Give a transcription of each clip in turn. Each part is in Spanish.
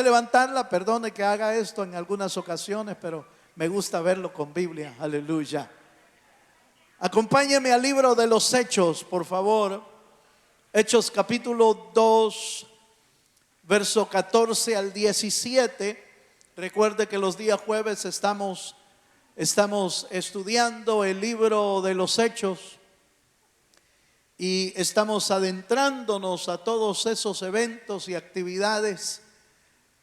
Puede levantarla, perdone que haga esto en algunas ocasiones, pero me gusta verlo con Biblia. Aleluya. Acompáñeme al libro de los Hechos, por favor. Hechos capítulo 2, verso 14 al 17. Recuerde que los días jueves estamos estudiando el libro de los Hechos y estamos adentrándonos a todos esos eventos y actividades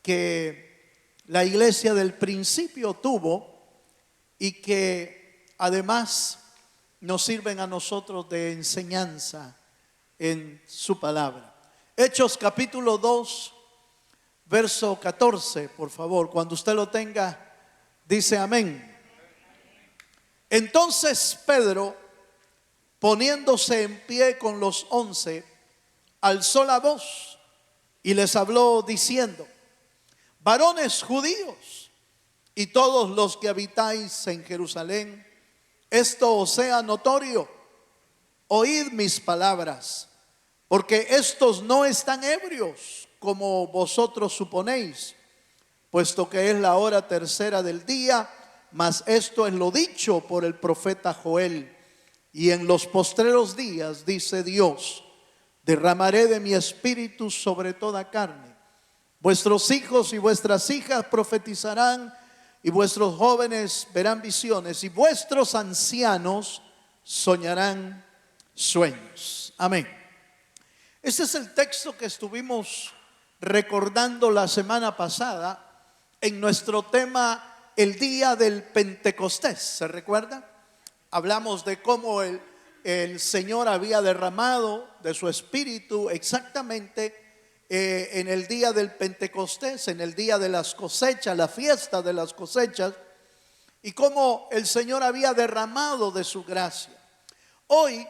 que la iglesia del principio tuvo y que además nos sirven a nosotros de enseñanza en su palabra. Hechos capítulo 2, verso 14, por favor. Cuando usted lo tenga, dice amén. Entonces Pedro, poniéndose en pie con los 11, alzó la voz y les habló diciendo: varones judíos y todos los que habitáis en Jerusalén, esto os sea notorio, oíd mis palabras, porque estos no están ebrios como vosotros suponéis, puesto que es la hora tercera del día. Mas esto es lo dicho por el profeta Joel: y en los postreros días, dice Dios, derramaré de mi espíritu sobre toda carne. Vuestros hijos y vuestras hijas profetizarán, y vuestros jóvenes verán visiones, y vuestros ancianos soñarán sueños. Amén. Este es el texto que estuvimos recordando la semana pasada en nuestro tema, el día del Pentecostés. ¿Se recuerda? Hablamos de cómo el Señor había derramado de su espíritu exactamente en el día del Pentecostés, en el día de las cosechas, la fiesta de las cosechas, y cómo el Señor había derramado de su gracia. Hoy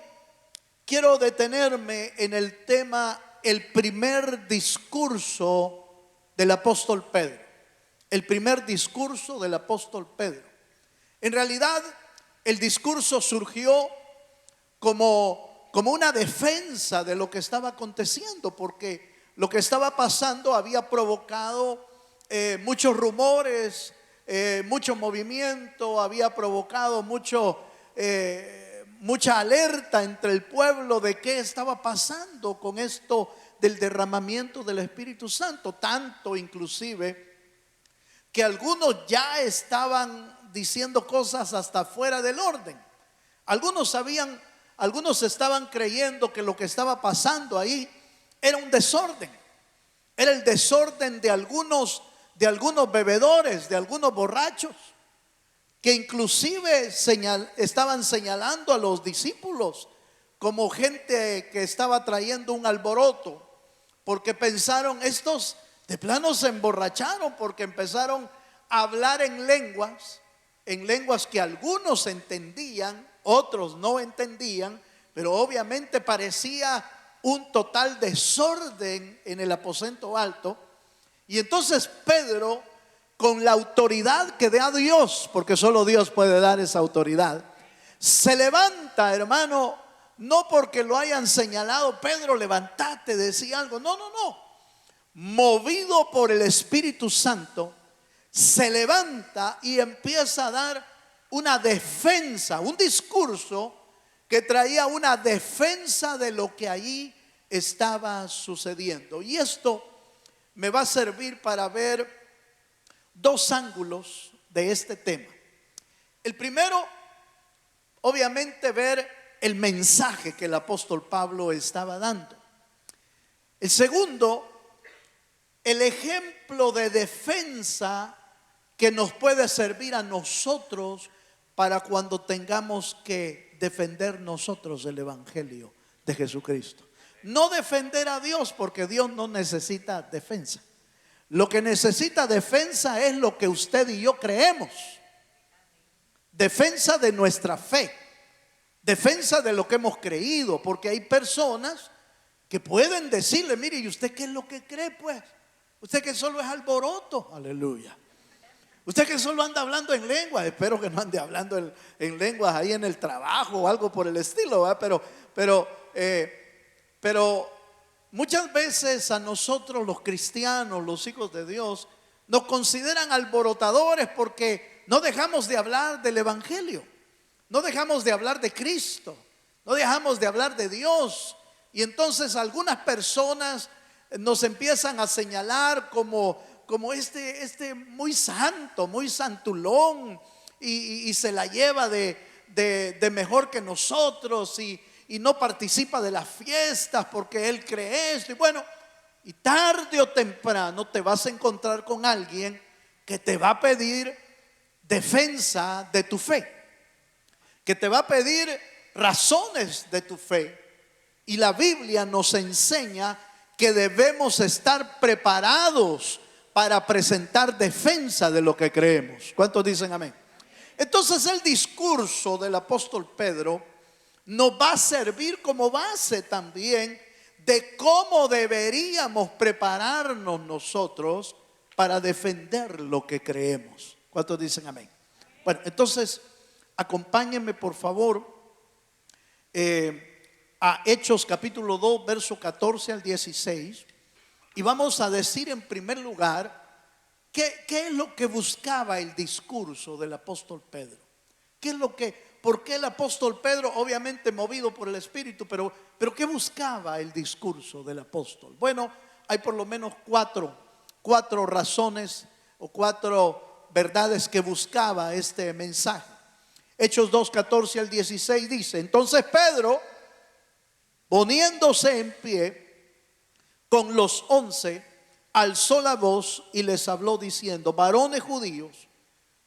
quiero detenerme en el tema, el primer discurso del apóstol Pedro. El primer discurso del apóstol Pedro. En realidad, el discurso surgió como una defensa de lo que estaba aconteciendo, porque lo que estaba pasando había provocado muchos rumores, mucho movimiento, había provocado mucha alerta entre el pueblo de qué estaba pasando con esto del derramamiento del Espíritu Santo, tanto inclusive que algunos ya estaban diciendo cosas hasta fuera del orden. Algunos estaban creyendo que lo que estaba pasando ahí era un desorden. Era el desorden de algunos bebedores, de algunos borrachos, que inclusive estaban señalando a los discípulos como gente que estaba trayendo un alboroto, porque pensaron, estos de plano se emborracharon, porque empezaron a hablar en lenguas que algunos entendían, otros no entendían, pero obviamente parecía un total desorden en el aposento alto. Y entonces Pedro, con la autoridad que da Dios, porque solo Dios puede dar esa autoridad, se levanta, hermano, no porque lo hayan señalado: Pedro, levántate, decía algo. No. Movido por el Espíritu Santo, se levanta y empieza a dar una defensa, un discurso que traía una defensa de lo que allí estaba sucediendo. Y esto me va a servir para ver dos ángulos de este tema. El primero, obviamente, ver el mensaje que el apóstol Pablo estaba dando. El segundo, el ejemplo de defensa que nos puede servir a nosotros para cuando tengamos que defender nosotros el evangelio de Jesucristo. No defender a Dios, porque Dios no necesita defensa. Lo que necesita defensa es lo que usted y yo creemos. Defensa de nuestra fe. Defensa de lo que hemos creído, porque hay personas que pueden decirle: mire, ¿y usted qué es lo que cree pues? Usted que solo es alboroto, aleluya. Usted que solo anda hablando en lenguas, espero que no ande hablando en lenguas ahí en el trabajo o algo por el estilo, ¿verdad? Pero muchas veces a nosotros los cristianos, los hijos de Dios, nos consideran alborotadores porque no dejamos de hablar del evangelio, no dejamos de hablar de Cristo, no dejamos de hablar de Dios. Y entonces algunas personas nos empiezan a señalar como muy santo, muy santulón, y se la lleva de mejor que nosotros, y no participa de las fiestas porque él cree esto. Y bueno, y tarde o temprano te vas a encontrar con alguien que te va a pedir defensa de tu fe, que te va a pedir razones de tu fe. Y la Biblia nos enseña que debemos estar preparados para presentar defensa de lo que creemos. ¿Cuántos dicen amén? Entonces el discurso del apóstol Pedro nos va a servir como base también de cómo deberíamos prepararnos nosotros para defender lo que creemos. ¿Cuántos dicen amén? Bueno, entonces acompáñenme por favor a Hechos capítulo 2, verso 14 al 16, y vamos a decir en primer lugar qué es lo que buscaba el discurso del apóstol Pedro. ¿Por qué el apóstol Pedro, obviamente movido por el Espíritu, pero qué buscaba el discurso del apóstol? Bueno, hay por lo menos cuatro razones o cuatro verdades que buscaba este mensaje. Hechos 2, 14 al 16 dice: entonces Pedro, poniéndose en pie con los 11, alzó la voz y les habló diciendo: varones judíos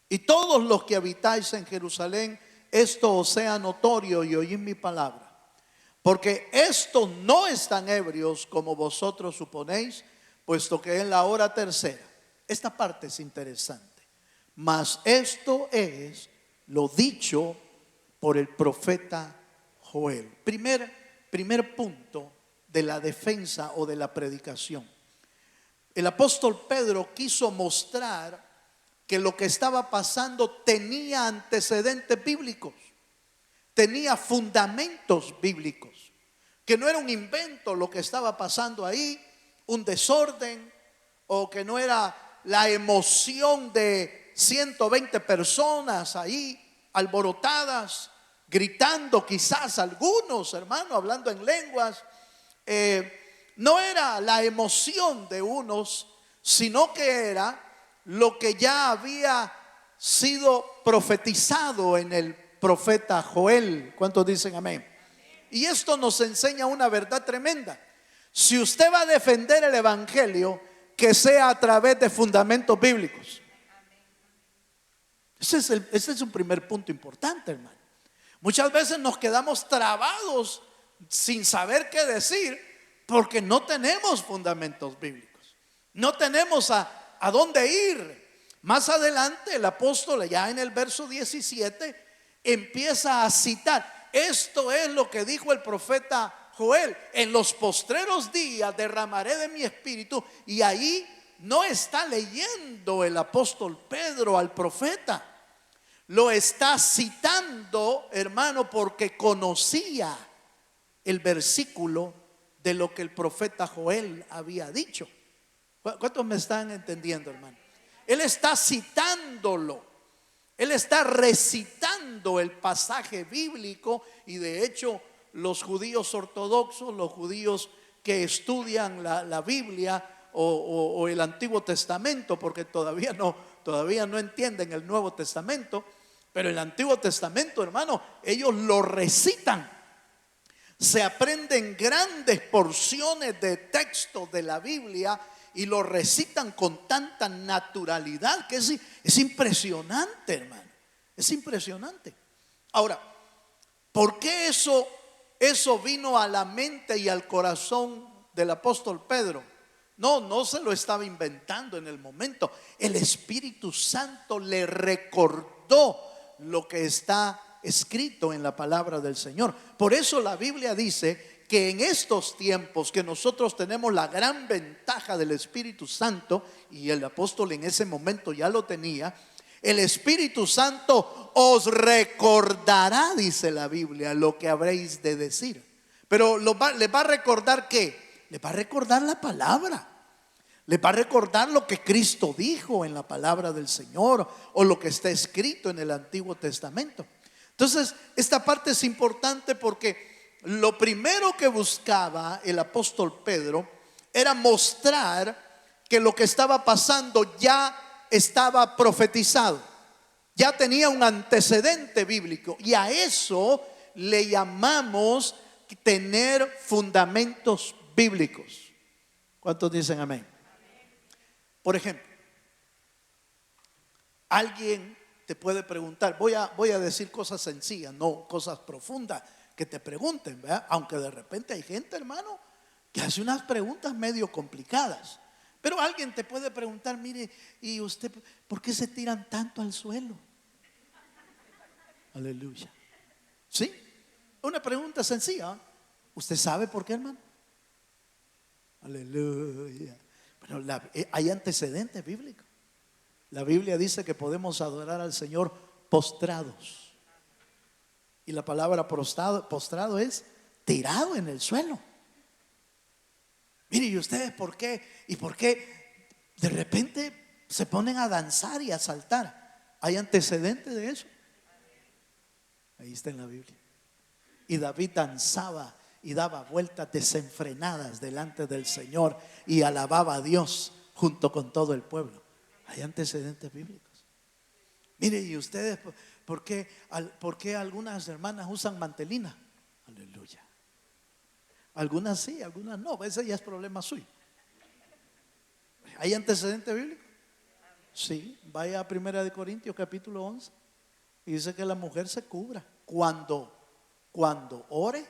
y todos los que habitáis en Jerusalén, esto os sea notorio y oíd mi palabra, porque estos no están ebrios como vosotros suponéis, puesto que es la hora tercera. Esta parte es interesante. Mas esto es lo dicho por el profeta Joel. Primer punto de la defensa o de la predicación. El apóstol Pedro quiso mostrar que lo que estaba pasando tenía antecedentes bíblicos, tenía fundamentos bíblicos, que no era un invento lo que estaba pasando ahí, un desorden, o que no era la emoción de 120 personas ahí alborotadas, gritando, quizás algunos hermanos hablando en lenguas. No era la emoción de unos, sino que era lo que ya había sido profetizado en el profeta Joel. ¿Cuántos dicen amén? Y esto nos enseña una verdad tremenda. Si usted va a defender el evangelio, que sea a través de fundamentos bíblicos. Ese es un primer punto importante, hermano. Muchas veces nos quedamos trabados sin saber qué decir porque no tenemos fundamentos bíblicos, no tenemos a dónde ir. Más adelante el apóstol, ya en el verso 17, empieza a citar: esto es lo que dijo el profeta Joel: en los postreros días derramaré de mi espíritu. Y ahí no está leyendo el apóstol Pedro al profeta, lo está citando, hermano, porque conocía el versículo de lo que el profeta Joel había dicho. ¿Cuántos me están entendiendo, hermano? Él está citándolo, él está recitando el pasaje bíblico. Y de hecho los judíos ortodoxos, los judíos que estudian la Biblia o el Antiguo Testamento, porque todavía no entienden el Nuevo Testamento, pero el Antiguo Testamento, hermano, ellos lo recitan. Se aprenden grandes porciones de texto de la Biblia y lo recitan con tanta naturalidad que es impresionante, hermano. Es impresionante. Ahora, ¿por qué eso vino a la mente y al corazón del apóstol Pedro? No se lo estaba inventando en el momento. El Espíritu Santo le recordó lo que está escrito en la palabra del Señor. Por eso la Biblia dice que en estos tiempos que nosotros tenemos la gran ventaja del Espíritu Santo, y el apóstol en ese momento ya lo tenía, el Espíritu Santo os recordará, dice la Biblia, lo que habréis de decir. Pero les va a recordar que Le va a recordar la palabra. Le va a recordar lo que Cristo dijo en la palabra del Señor o lo que está escrito en el Antiguo Testamento. Entonces, esta parte es importante porque lo primero que buscaba el apóstol Pedro era mostrar que lo que estaba pasando ya estaba profetizado, ya tenía un antecedente bíblico, y a eso le llamamos tener fundamentos bíblicos. ¿Cuántos dicen amén? Por ejemplo, alguien te puede preguntar, voy a decir cosas sencillas, no cosas profundas que te pregunten, ¿verdad? Aunque de repente hay gente, hermano, que hace unas preguntas medio complicadas. Pero alguien te puede preguntar, mire, ¿y usted por qué se tiran tanto al suelo? Aleluya. ¿Sí? Una pregunta sencilla. ¿Usted sabe por qué, hermano? Aleluya. Bueno, hay antecedentes bíblicos. La Biblia dice que podemos adorar al Señor postrados. Y la palabra postrado es tirado en el suelo. Mire, ¿y ustedes por qué? ¿Y por qué de repente se ponen a danzar y a saltar? ¿Hay antecedentes de eso? Ahí está en la Biblia. Y David danzaba y daba vueltas desenfrenadas delante del Señor y alababa a Dios junto con todo el pueblo. Hay antecedentes bíblicos. Mire, ¿y ustedes por qué algunas hermanas usan mantelina? Aleluya. Algunas sí, algunas no. Ese ya es problema suyo. ¿Hay antecedentes bíblicos? Sí. Vaya a 1 Corintios capítulo 11 y dice que la mujer se cubra cuando ore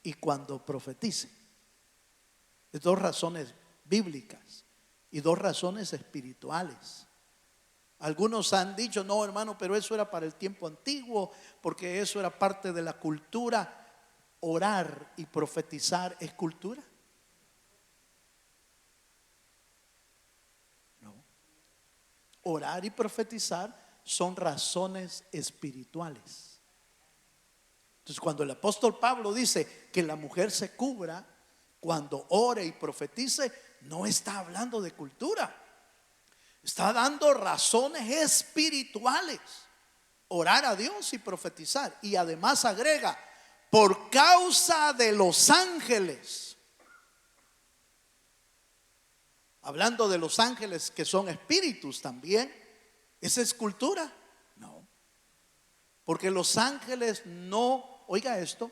y cuando profetice. Es dos razones bíblicas y dos razones espirituales. Algunos han dicho, no, hermano, pero eso era para el tiempo antiguo, porque eso era parte de la cultura. Orar y profetizar es cultura. No. Orar y profetizar son razones espirituales. Entonces, cuando el apóstol Pablo dice que la mujer se cubra cuando ore y profetice, no está hablando de cultura. Está dando razones espirituales. Orar a Dios y profetizar. Y además agrega, por causa de los ángeles. Hablando de los ángeles que son espíritus también. ¿Esa es cultura? No. Porque los ángeles no, oiga esto,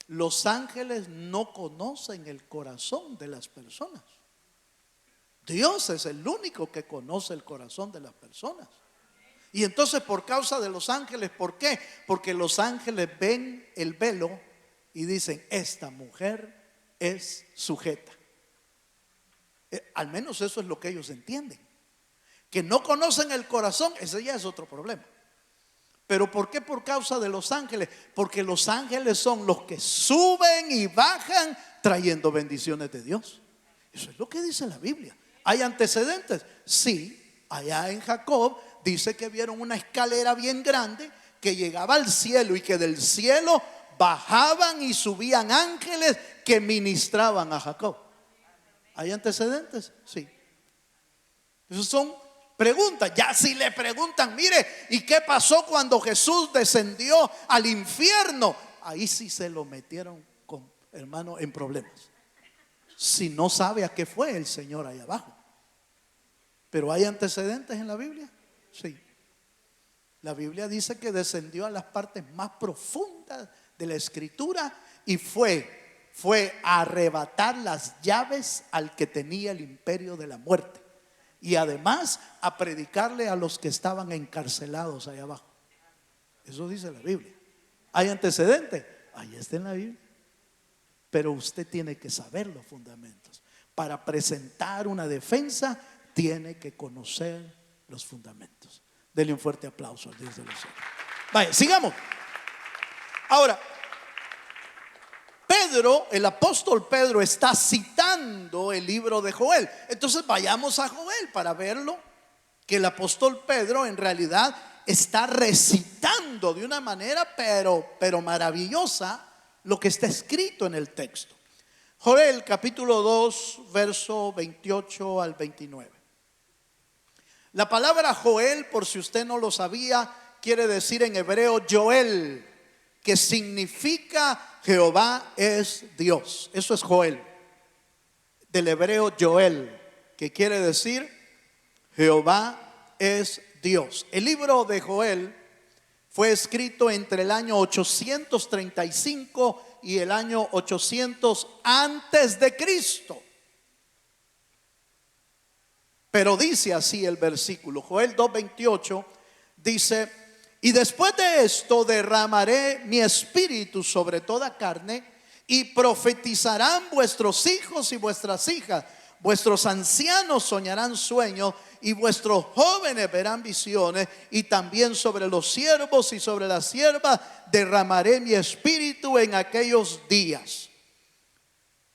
los ángeles no conocen el corazón de las personas. Dios es el único que conoce el corazón de las personas. Y entonces por causa de los ángeles, ¿por qué? Porque los ángeles ven el velo y dicen, esta mujer es sujeta. Al menos eso es lo que ellos entienden. Que no conocen el corazón, ese ya es otro problema. Pero ¿por qué por causa de los ángeles? Porque los ángeles son los que suben y bajan trayendo bendiciones de Dios. Eso es lo que dice la Biblia. ¿Hay antecedentes? Sí, allá en Jacob dice que vieron una escalera bien grande que llegaba al cielo y que del cielo bajaban y subían ángeles que ministraban a Jacob. ¿Hay antecedentes? Sí. Esos son preguntas. Ya si le preguntan, mire, ¿y qué pasó cuando Jesús descendió al infierno? Ahí sí se lo metieron, hermano, en problemas. Si no sabe a qué fue el Señor allá abajo. Pero ¿hay antecedentes en la Biblia? Sí. La Biblia dice que descendió a las partes más profundas de la Escritura y fue a arrebatar las llaves al que tenía el imperio de la muerte. Y además a predicarle a los que estaban encarcelados allá abajo. Eso dice la Biblia. ¿Hay antecedentes? Ahí está en la Biblia. Pero usted tiene que saber los fundamentos. Para presentar una defensa tiene que conocer los fundamentos. Dele un fuerte aplauso al Dios de los cielos. Vaya, sigamos. Ahora, Pedro, el apóstol Pedro, está citando el libro de Joel. Entonces vayamos a Joel para verlo, que el apóstol Pedro en realidad está recitando de una manera pero maravillosa lo que está escrito en el texto. Joel capítulo 2, verso 28 al 29. La palabra Joel, por si usted no lo sabía, quiere decir en hebreo Joel, que significa Jehová es Dios. Eso es Joel, del hebreo Joel, que quiere decir Jehová es Dios. El libro de Joel fue escrito entre el año 835 y el año 800 antes de Cristo. Pero dice así el versículo, Joel 2:28 dice: y después de esto derramaré mi espíritu sobre toda carne, y profetizarán vuestros hijos y vuestras hijas, vuestros ancianos soñarán sueños, y vuestros jóvenes verán visiones, y también sobre los siervos y sobre las siervas derramaré mi espíritu en aquellos días.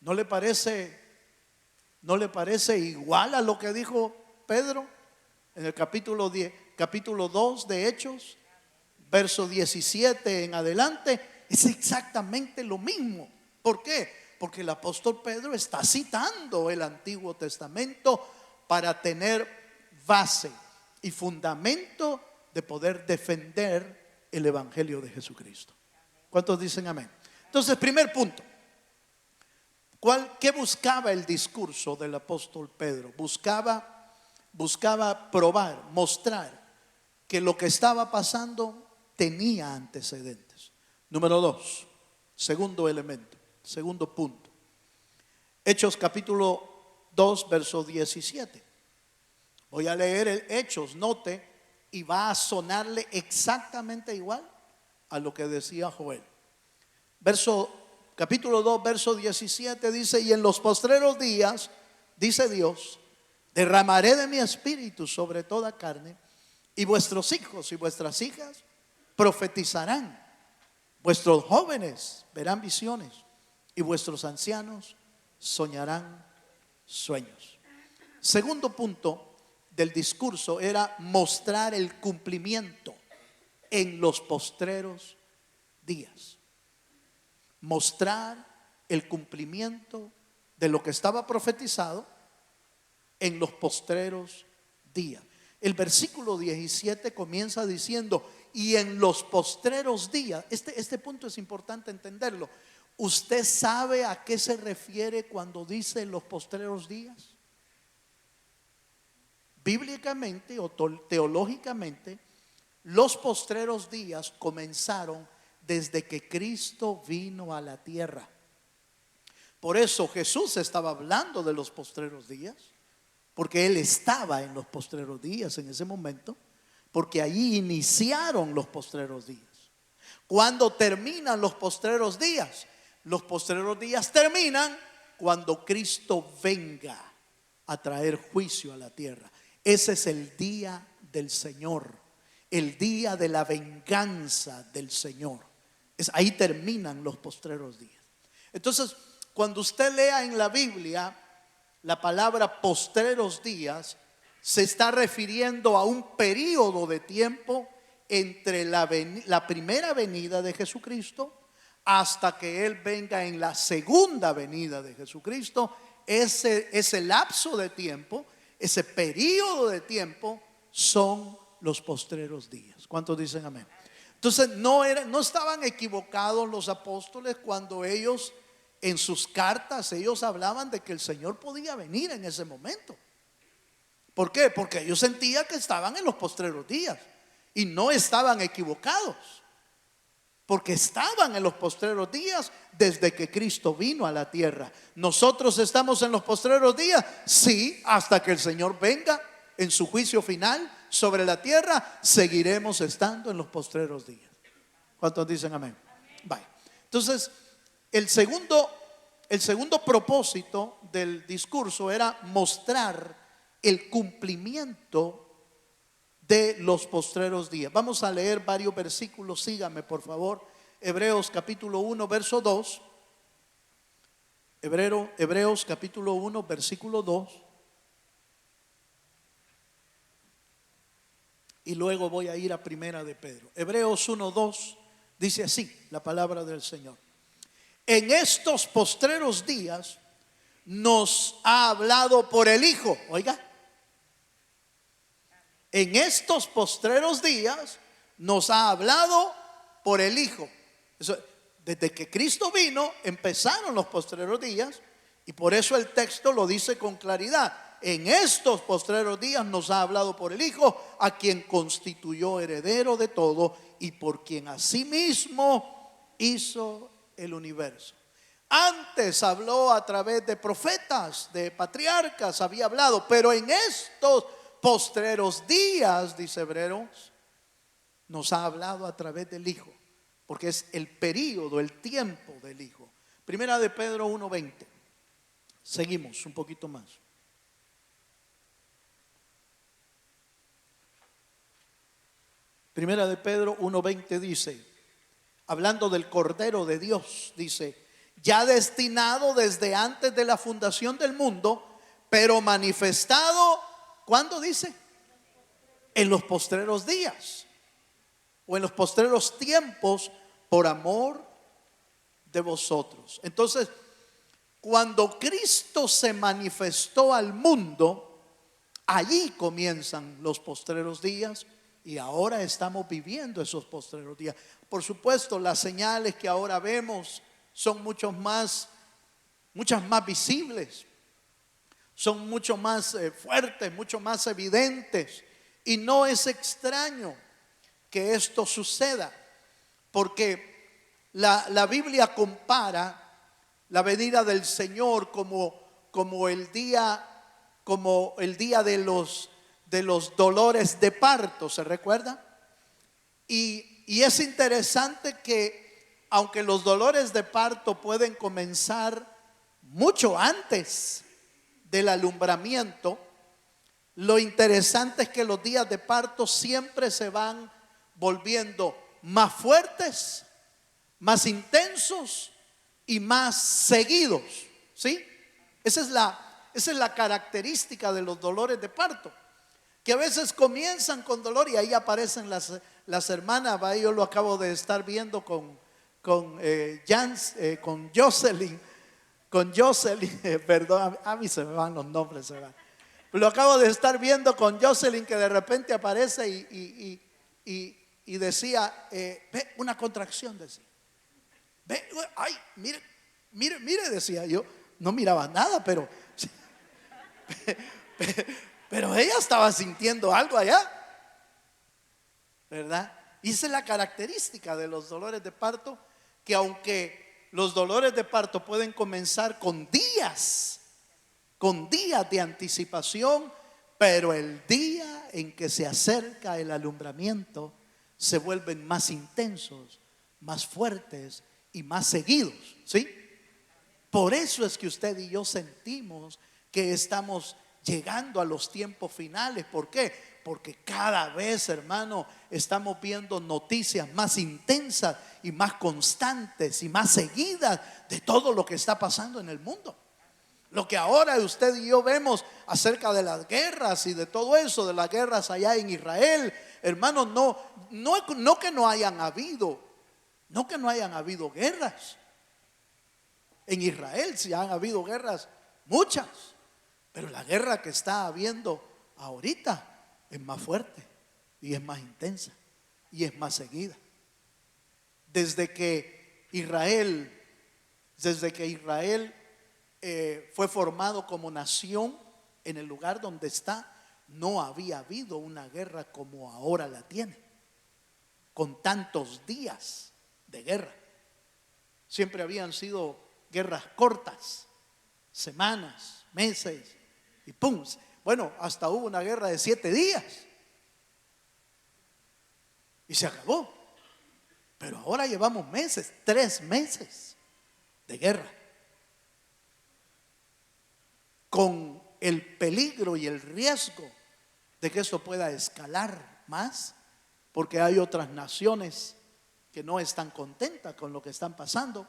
¿No le parece igual a lo que dijo Pedro en el capítulo 10, capítulo 2 de Hechos, verso 17 en adelante? Es exactamente lo mismo. ¿Por qué? Porque el apóstol Pedro está citando el Antiguo Testamento para tener base y fundamento de poder defender el Evangelio de Jesucristo. ¿Cuántos dicen amén? Entonces, primer punto, ¿qué buscaba el discurso del apóstol Pedro? Buscaba probar, mostrar que lo que estaba pasando tenía antecedentes. Número 2, segundo elemento, segundo punto. Hechos capítulo 2, verso 17. Voy a leer el Hechos, note, y va a sonarle exactamente igual a lo que decía Joel. Capítulo 2, verso 17 dice: y en los postreros días, dice Dios, derramaré de mi espíritu sobre toda carne, y vuestros hijos y vuestras hijas profetizarán, vuestros jóvenes verán visiones, y vuestros ancianos soñarán sueños. Segundo punto del discurso era mostrar el cumplimiento en los postreros días. Mostrar el cumplimiento de lo que estaba profetizado en los postreros días. El versículo 17 comienza diciendo: y en los postreros días. Este punto es importante entenderlo. ¿Usted sabe a qué se refiere cuando dice los postreros días? Bíblicamente o teológicamente, los postreros días comenzaron desde que Cristo vino a la tierra. Por eso Jesús estaba hablando de los postreros días, porque Él estaba en los postreros días en ese momento, porque allí iniciaron los postreros días. ¿Cuándo terminan los postreros días? Los postreros días terminan cuando Cristo venga a traer juicio a la tierra. Ese es el día del Señor, el día de la venganza del Señor. Ahí terminan los postreros días. Entonces, cuando usted lea en la Biblia la palabra postreros días, se está refiriendo a un periodo de tiempo entre la primera venida de Jesucristo hasta que Él venga en la segunda venida de Jesucristo. Ese lapso de tiempo, ese periodo de tiempo son los postreros días. ¿Cuántos dicen amén? Entonces no estaban equivocados los apóstoles cuando ellos en sus cartas ellos hablaban de que el Señor podía venir en ese momento. ¿Por qué? Porque ellos sentían que estaban en los postreros días y no estaban equivocados, porque estaban en los postreros días desde que Cristo vino a la tierra. ¿Nosotros estamos en los postreros días? Sí, hasta que el Señor venga en su juicio final sobre la tierra, seguiremos estando en los postreros días. ¿Cuántos dicen amén? Vale. Entonces, el segundo propósito del discurso era mostrar el cumplimiento de los postreros días. Vamos a leer varios versículos, síganme por favor. Hebreos capítulo 1, verso 2. Hebreos capítulo 1, versículo 2. Y luego voy a ir a primera de Pedro. Hebreos 1, 2 dice así la palabra del Señor: en estos postreros días nos ha hablado por el Hijo. Oiga, en estos postreros días nos ha hablado por el Hijo. Eso, desde que Cristo vino empezaron los postreros días, y por eso el texto lo dice con claridad. En estos postreros días nos ha hablado por el Hijo, a quien constituyó heredero de todo y por quien asimismo hizo el universo. Antes habló a través de profetas, de patriarcas, había hablado, pero en estos postreros días, dice Hebreos, nos ha hablado a través del Hijo, porque es el período, el tiempo del Hijo. Primera de Pedro 1:20. Seguimos un poquito más. Primera de Pedro 1:20 dice, hablando del Cordero de Dios, dice: ya destinado desde antes de la fundación del mundo, pero manifestado, ¿cuándo dice? En los postreros días, o en los postreros tiempos, por amor de vosotros. Entonces, cuando Cristo se manifestó al mundo, allí comienzan los postreros días, y ahora estamos viviendo esos postreros días. Por supuesto, las señales que ahora vemos son muchas más visibles, son mucho más fuertes, mucho más evidentes, y no es extraño que esto suceda, porque la Biblia compara la venida del Señor como el día de los dolores de parto, ¿se recuerda? Y es interesante que aunque los dolores de parto pueden comenzar mucho antes del alumbramiento, lo interesante es que los días de parto siempre se van volviendo más fuertes, más intensos y más seguidos, ¿sí? Esa es la característica de los dolores de parto, que a veces comienzan con dolor y ahí aparecen las hermanas. Yo lo acabo de estar viendo con Jocelyn, perdón, a mí se me van los nombres, se van. Lo acabo de estar viendo con Jocelyn, que de repente aparece y decía, ve, una contracción, decía. Ve, ay, mire, decía yo. No miraba nada, pero ella estaba sintiendo algo allá, ¿verdad? Y esa es la característica de los dolores de parto, que aunque los dolores de parto pueden comenzar con días de anticipación, pero el día en que se acerca el alumbramiento se vuelven más intensos, más fuertes y más seguidos, ¿sí? Por eso es que usted y yo sentimos que estamos llegando a los tiempos finales. ¿Por qué? Porque cada vez, hermano, estamos viendo noticias más intensas y más constantes y más seguidas de todo lo que está pasando en el mundo. Lo que ahora usted y yo vemos acerca de las guerras y de todo eso, de las guerras allá en Israel, hermano, no que no hayan habido guerras. En Israel sí han habido guerras, muchas, pero la guerra que está habiendo ahorita es más fuerte y es más intensa y es más seguida. Desde que Israel fue formado como nación en el lugar donde está, no había habido una guerra como ahora la tiene, con tantos días de guerra. Siempre habían sido guerras cortas, semanas, meses, y pum. Bueno, hasta hubo una guerra de 7 días y se acabó. Pero ahora llevamos meses, 3 meses de guerra, con el peligro y el riesgo de que esto pueda escalar más, porque hay otras naciones que no están contentas con lo que están pasando,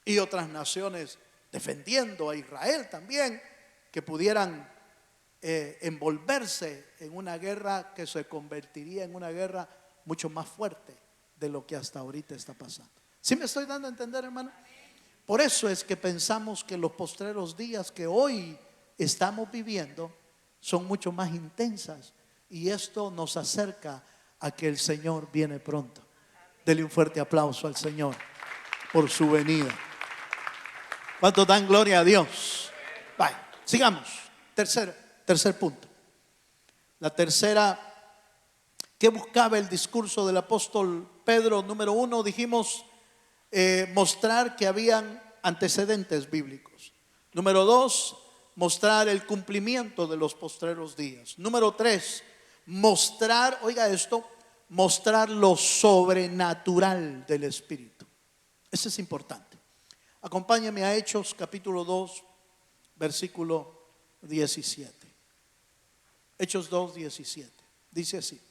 y otras naciones defendiendo a Israel también, que pudieran envolverse en una guerra que se convertiría en una guerra mucho más fuerte de lo que hasta ahorita está pasando. ¿Sí me estoy dando a entender, hermano? Por eso es que pensamos que los postreros días que hoy estamos viviendo son mucho más intensas, y esto nos acerca a que el Señor viene pronto. Dele un fuerte aplauso al Señor por su venida. ¿Cuántos dan gloria a Dios? Vaya, sigamos. Tercer punto. La tercera que buscaba el discurso del apóstol Pedro, número 1, dijimos, mostrar que habían antecedentes bíblicos. Número 2, mostrar el cumplimiento de los postreros días. Número 3, mostrar, oiga esto, mostrar lo sobrenatural del Espíritu. Eso es importante. Acompáñame a Hechos capítulo 2, versículo 17. Hechos 2, 17. Dice así: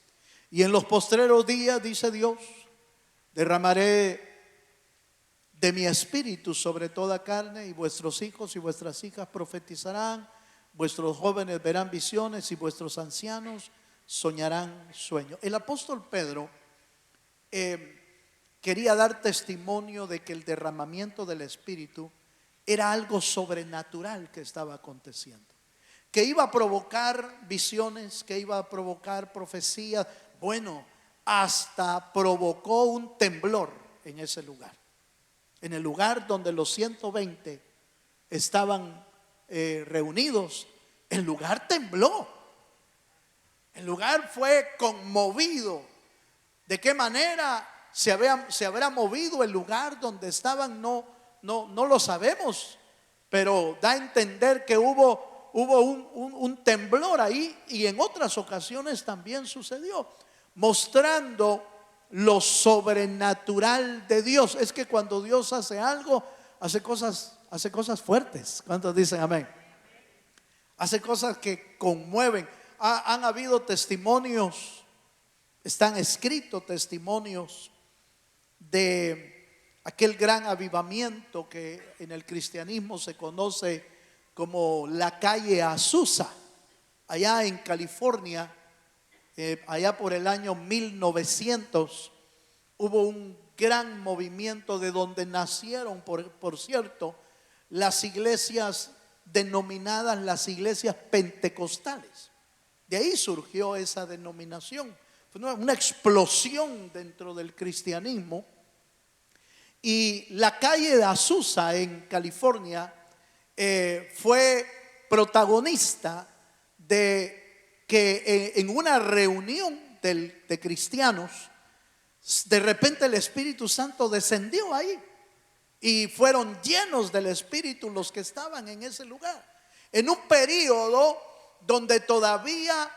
y en los postreros días, dice Dios, derramaré de mi espíritu sobre toda carne, y vuestros hijos y vuestras hijas profetizarán, vuestros jóvenes verán visiones, y vuestros ancianos soñarán sueños. El apóstol Pedro quería dar testimonio de que el derramamiento del Espíritu era algo sobrenatural que estaba aconteciendo, que iba a provocar visiones, que iba a provocar profecías. Bueno, hasta provocó un temblor en ese lugar. En el lugar donde los 120 estaban reunidos, el lugar tembló. El lugar fue conmovido. ¿De qué manera se habrá movido el lugar donde estaban? No lo sabemos, pero da a entender que hubo un temblor ahí, y en otras ocasiones también sucedió, mostrando lo sobrenatural de Dios. Es que cuando Dios hace algo, hace cosas fuertes. ¿Cuántos dicen amén? Hace cosas que conmueven. Han habido testimonios, están escritos testimonios de aquel gran avivamiento que en el cristianismo se conoce como la calle Azusa, allá en California. Allá por el año 1900 hubo un gran movimiento, de donde nacieron, por cierto, las iglesias denominadas las iglesias pentecostales. De ahí surgió esa denominación. Fue una explosión dentro del cristianismo. Y la calle de Azusa en California fue protagonista de que en una reunión de cristianos, de repente el Espíritu Santo descendió ahí, y fueron llenos del Espíritu los que estaban en ese lugar, en un periodo donde todavía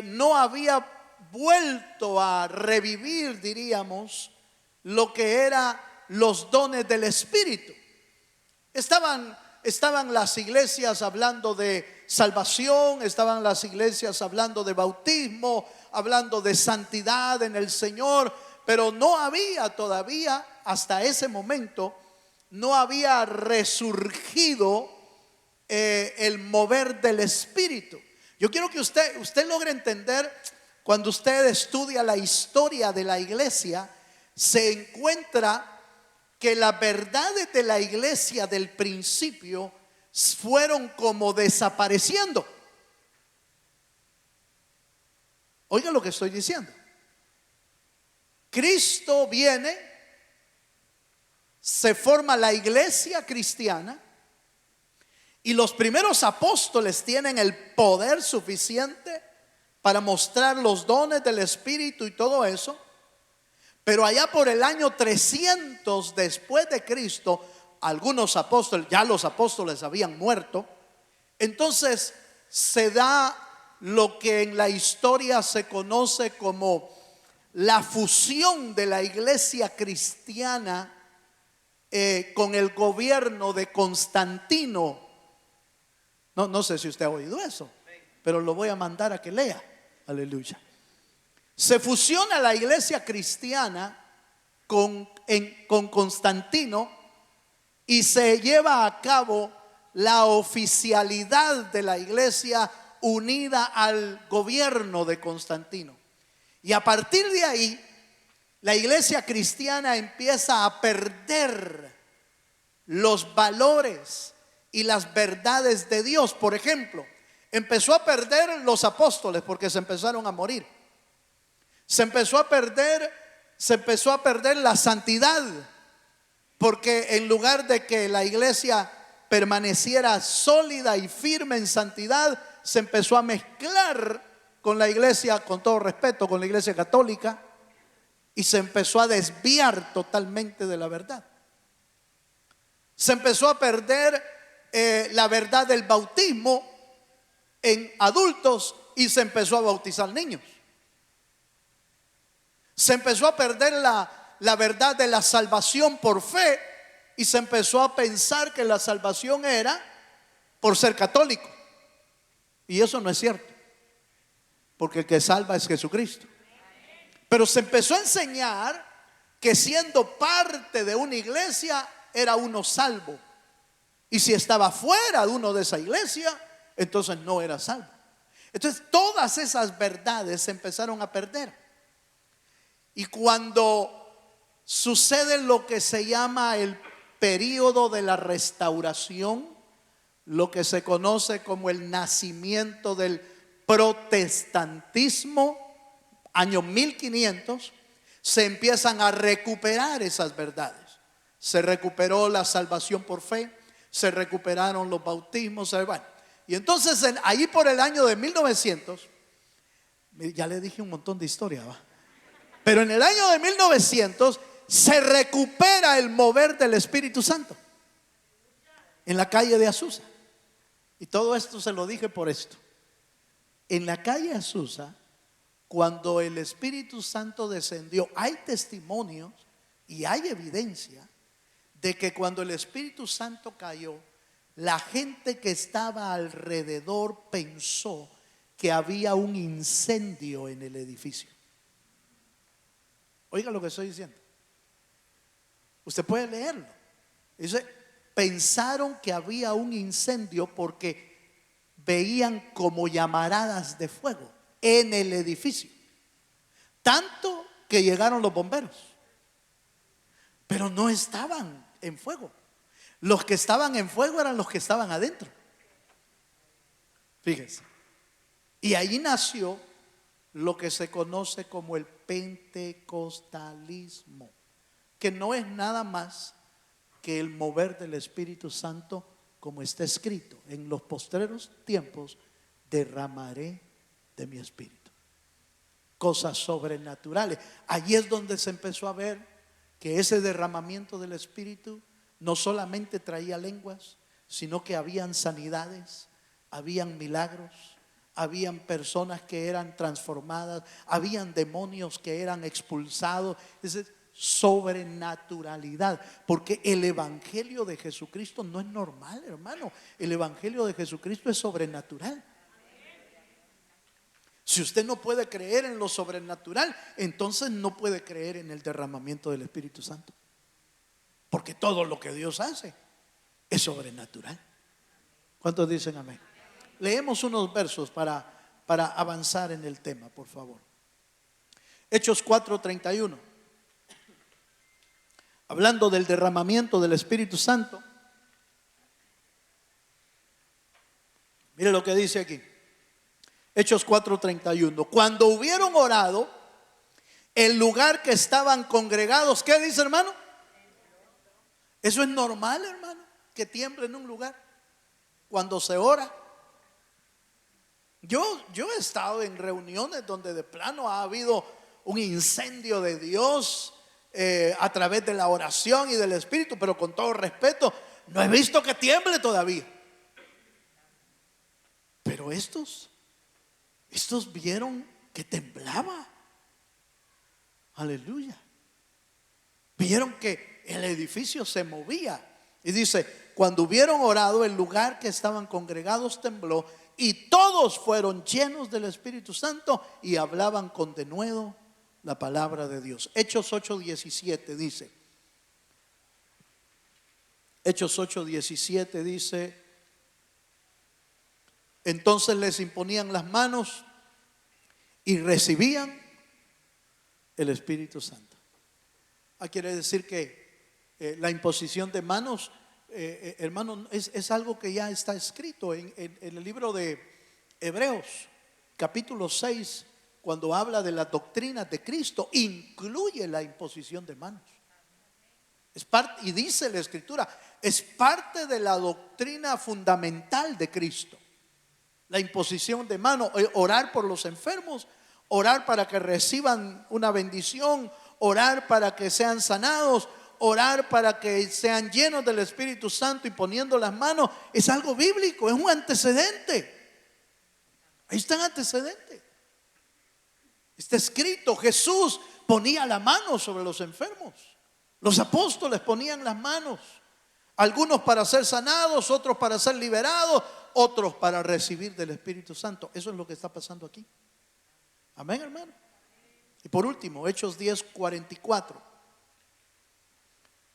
no había vuelto a revivir, diríamos, lo que eran los dones del Espíritu. Estaban las iglesias hablando de salvación, estaban las iglesias hablando de bautismo, hablando de santidad en el Señor, pero no había todavía, hasta ese momento, no había resurgido el mover del Espíritu. Yo quiero que usted logre entender, cuando usted estudia la historia de la iglesia, se encuentra que las verdades de la iglesia del principio fueron como desapareciendo. Oiga lo que estoy diciendo. Cristo viene, se forma la iglesia cristiana, y los primeros apóstoles tienen el poder suficiente para mostrar los dones del Espíritu y todo eso. Pero allá por el año 300 después de Cristo, algunos apóstoles, ya los apóstoles habían muerto, entonces se da lo que en la historia se conoce como la fusión de la iglesia cristiana con el gobierno de Constantino. No sé si usted ha oído eso, pero lo voy a mandar a que lea. Aleluya. Se fusiona la iglesia cristiana con Constantino, y se lleva a cabo la oficialidad de la iglesia unida al gobierno de Constantino. Y a partir de ahí, la iglesia cristiana empieza a perder los valores y las verdades de Dios. Por ejemplo, empezó a perder los apóstoles porque se empezaron a morir. Se empezó a perder la santidad, porque en lugar de que la iglesia permaneciera sólida y firme en santidad, se empezó a mezclar con la iglesia, con todo respeto, con la iglesia católica, y se empezó a desviar totalmente de la verdad. Se empezó a perder la verdad del bautismo en adultos y se empezó a bautizar niños. Se empezó a perder la verdad de la salvación por fe y se empezó a pensar que la salvación era por ser católico. Y eso no es cierto, porque el que salva es Jesucristo. Pero se empezó a enseñar que siendo parte de una iglesia era uno salvo. Y si estaba fuera de uno de esa iglesia, entonces no era salvo. Entonces todas esas verdades se empezaron a perder. Y cuando sucede lo que se llama el período de la restauración, lo que se conoce como el nacimiento del protestantismo, año 1500, se empiezan a recuperar esas verdades. Se recuperó la salvación por fe, se recuperaron los bautismos, bueno. Y entonces ahí por el año de 1900, ya le dije un montón de historia, ¿va? Pero en el año de 1900 se recupera el mover del Espíritu Santo en la calle de Azusa. Y todo esto se lo dije por esto. En la calle Azusa, cuando el Espíritu Santo descendió, hay testimonios y hay evidencia de que cuando el Espíritu Santo cayó, la gente que estaba alrededor pensó que había un incendio en el edificio. Oiga lo que estoy diciendo. Usted puede leerlo. Dice, pensaron que había un incendio porque veían como llamaradas de fuego en el edificio. Tanto que llegaron los bomberos, pero no estaban en fuego. Los que estaban en fuego eran los que estaban adentro. Fíjense. Y ahí nació lo que se conoce como el pentecostalismo, que no es nada más que el mover del Espíritu Santo, como está escrito: en los postreros tiempos derramaré de mi espíritu. Cosas sobrenaturales. Allí es donde se empezó a ver que ese derramamiento del Espíritu no solamente traía lenguas, sino que habían sanidades, habían milagros, habían personas que eran transformadas, habían demonios que eran expulsados. Es sobrenaturalidad, porque el evangelio de Jesucristo no es normal, hermano. El evangelio de Jesucristo es sobrenatural. Si usted no puede creer en lo sobrenatural, entonces no puede creer en el derramamiento del Espíritu Santo, porque todo lo que Dios hace es sobrenatural. ¿Cuántos dicen amén? Leemos unos versos para avanzar en el tema, por favor. Hechos 4:31. Hablando del derramamiento del Espíritu Santo. Mire lo que dice aquí. Hechos 4:31. Cuando hubieron orado, el lugar que estaban congregados, ¿qué dice, hermano? Eso es normal, hermano, que tiemble en un lugar cuando se ora. Yo he estado en reuniones donde de plano ha habido un incendio de Dios a través de la oración y del Espíritu, pero con todo respeto, no he visto que tiemble todavía. Pero estos vieron que temblaba. Aleluya. Vieron que el edificio se movía. Y dice, cuando hubieron orado, el lugar que estaban congregados tembló, y todos fueron llenos del Espíritu Santo y hablaban con denuedo la palabra de Dios. Hechos 8:17 dice. Hechos 8:17 dice: entonces les imponían las manos y recibían el Espíritu Santo. Quiere decir que la imposición de manos hermano, es algo que ya está escrito en el libro de Hebreos, capítulo 6, cuando habla de la doctrina de Cristo, incluye la imposición de manos. Es parte, y dice la Escritura, es parte de la doctrina fundamental de Cristo. La imposición de manos, orar por los enfermos, orar para que reciban una bendición, orar para que sean sanados, orar para que sean llenos del Espíritu Santo y poniendo las manos, es algo bíblico, es un antecedente. Ahí está el antecedente. Está escrito, Jesús ponía la mano sobre los enfermos. Los apóstoles ponían las manos, algunos para ser sanados, otros para ser liberados, otros para recibir del Espíritu Santo. Eso es lo que está pasando aquí. Amén, hermano. Y por último, Hechos 10:44.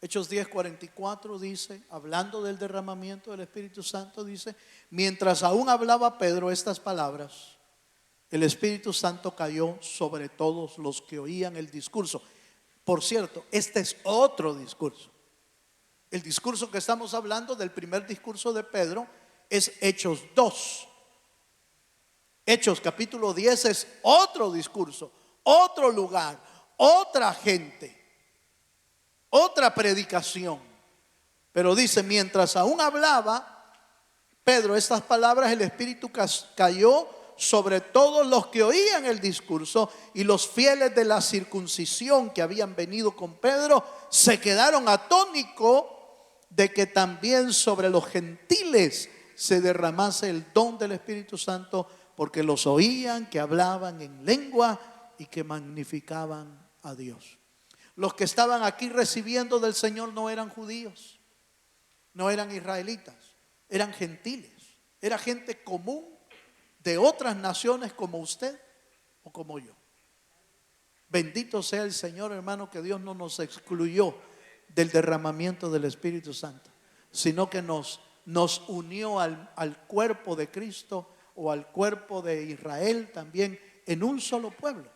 Hechos 10:44 dice, hablando del derramamiento del Espíritu Santo, dice: mientras aún hablaba Pedro estas palabras, el Espíritu Santo cayó sobre todos los que oían el discurso. Por cierto, este es otro discurso. El discurso que estamos hablando, del primer discurso de Pedro, es Hechos 2. Hechos capítulo 10 es otro discurso, otro lugar, otra gente, otra predicación. Pero dice, mientras aún hablaba Pedro estas palabras, el Espíritu cayó sobre todos los que oían el discurso, y los fieles de la circuncisión que habían venido con Pedro se quedaron atónitos de que también sobre los gentiles se derramase el don del Espíritu Santo, porque los oían que hablaban en lengua y que magnificaban a Dios. Los que estaban aquí recibiendo del Señor no eran judíos, no eran israelitas, eran gentiles, era gente común de otras naciones como usted o como yo. Bendito sea el Señor, hermano, que Dios no nos excluyó del derramamiento del Espíritu Santo, sino que nos unió al cuerpo de Cristo, o al cuerpo de Israel también, en un solo pueblo,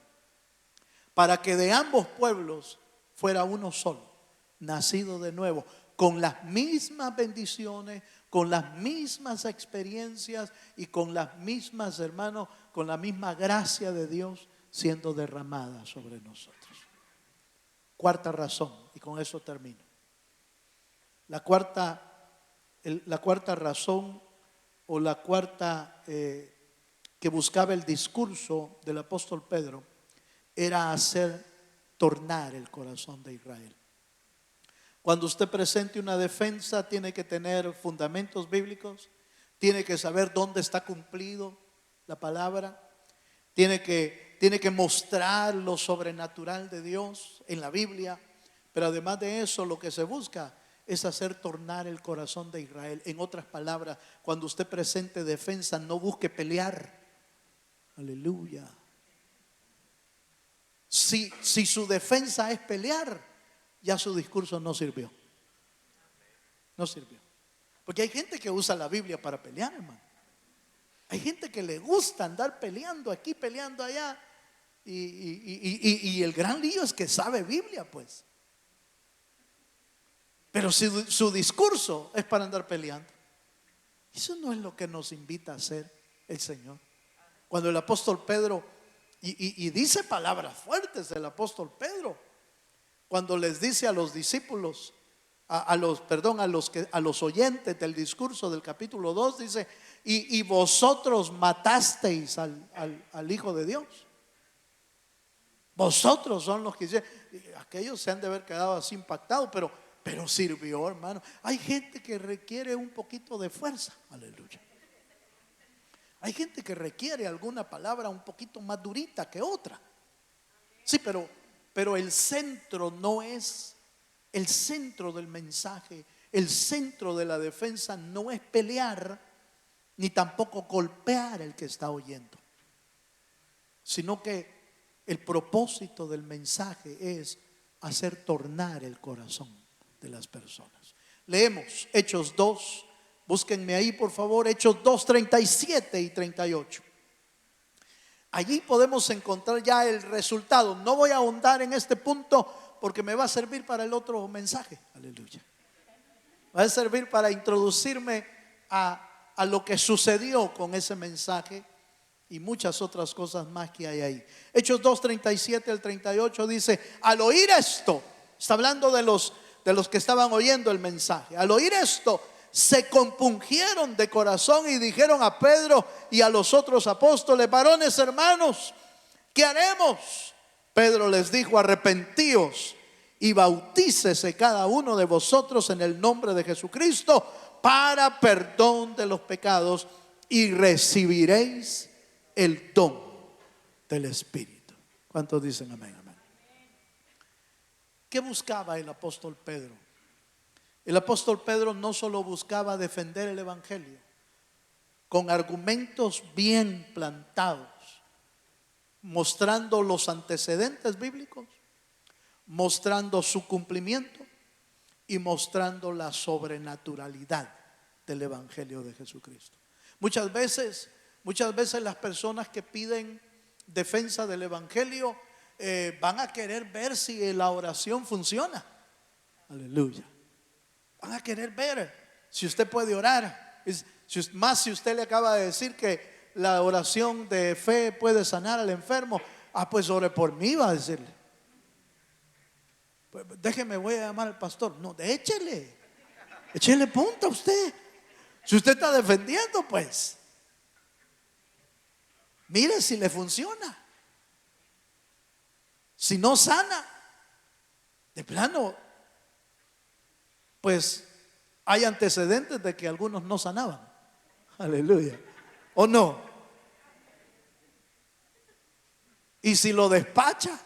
para que de ambos pueblos fuera uno solo, nacido de nuevo, con las mismas bendiciones, con las mismas experiencias y con las mismas, hermanos, con la misma gracia de Dios siendo derramada sobre nosotros. Cuarta razón, y con eso termino. La cuarta razón, o la cuarta que buscaba el discurso del apóstol Pedro, era hacer tornar el corazón de Israel. Cuando usted presente una defensa, tiene que tener fundamentos bíblicos, tiene que saber dónde está cumplido la palabra, tiene que mostrar lo sobrenatural de Dios en la Biblia. Pero además de eso, lo que se busca es hacer tornar el corazón de Israel. En otras palabras, cuando usted presente defensa, no busque pelear. Aleluya. Si su defensa es pelear, ya su discurso no sirvió. No sirvió. Porque hay gente que usa la Biblia para pelear, hermano. Hay gente que le gusta andar peleando aquí, peleando allá. Y el gran lío es que sabe Biblia, pues. Pero si su discurso es para andar peleando, eso no es lo que nos invita a hacer el Señor. Cuando el apóstol Pedro, y dice palabras fuertes el apóstol Pedro, cuando les dice a los discípulos, a los oyentes del discurso del capítulo 2, dice: y vosotros matasteis al Hijo de Dios. Vosotros son los que, aquellos se han de haber quedado así impactados, pero sirvió, hermano. Hay gente que requiere un poquito de fuerza, aleluya. Hay gente que requiere alguna palabra un poquito más durita que otra. Sí, pero el centro no es, el centro del mensaje, el centro de la defensa no es pelear, ni tampoco golpear al que está oyendo, sino que el propósito del mensaje es hacer tornar el corazón de las personas. Leemos Hechos 2, búsquenme ahí por favor, Hechos 2, 37 y 38. Allí podemos encontrar ya el resultado. No voy a ahondar en este punto porque me va a servir para el otro mensaje. Aleluya. Va a servir para introducirme a lo que sucedió con ese mensaje y muchas otras cosas más que hay ahí. Hechos 2:37 al 38 dice: al oír esto, está hablando de los que estaban oyendo el mensaje. Al oír esto, se compungieron de corazón y dijeron a Pedro y a los otros apóstoles: varones hermanos, ¿qué haremos? Pedro les dijo: arrepentíos y bautícese cada uno de vosotros en el nombre de Jesucristo para perdón de los pecados, y recibiréis el don del Espíritu. ¿Cuántos dicen amén? Amén. ¿Qué buscaba el apóstol Pedro? El apóstol Pedro no solo buscaba defender el evangelio con argumentos bien plantados, mostrando los antecedentes bíblicos, mostrando su cumplimiento y mostrando la sobrenaturalidad del evangelio de Jesucristo. Muchas veces las personas que piden defensa del evangelio van a querer ver si la oración funciona. Aleluya. Van a querer ver si usted puede orar. Más si usted le acaba de decir que la oración de fe puede sanar al enfermo. Pues ore por mí, va a decirle. Pues déjeme, voy a llamar al pastor. No, échele punta a usted. Si usted está defendiendo, pues mire si le funciona. Si no sana, de plano, pues hay antecedentes de que algunos no sanaban. Aleluya. ¿O no? Y si lo despacha,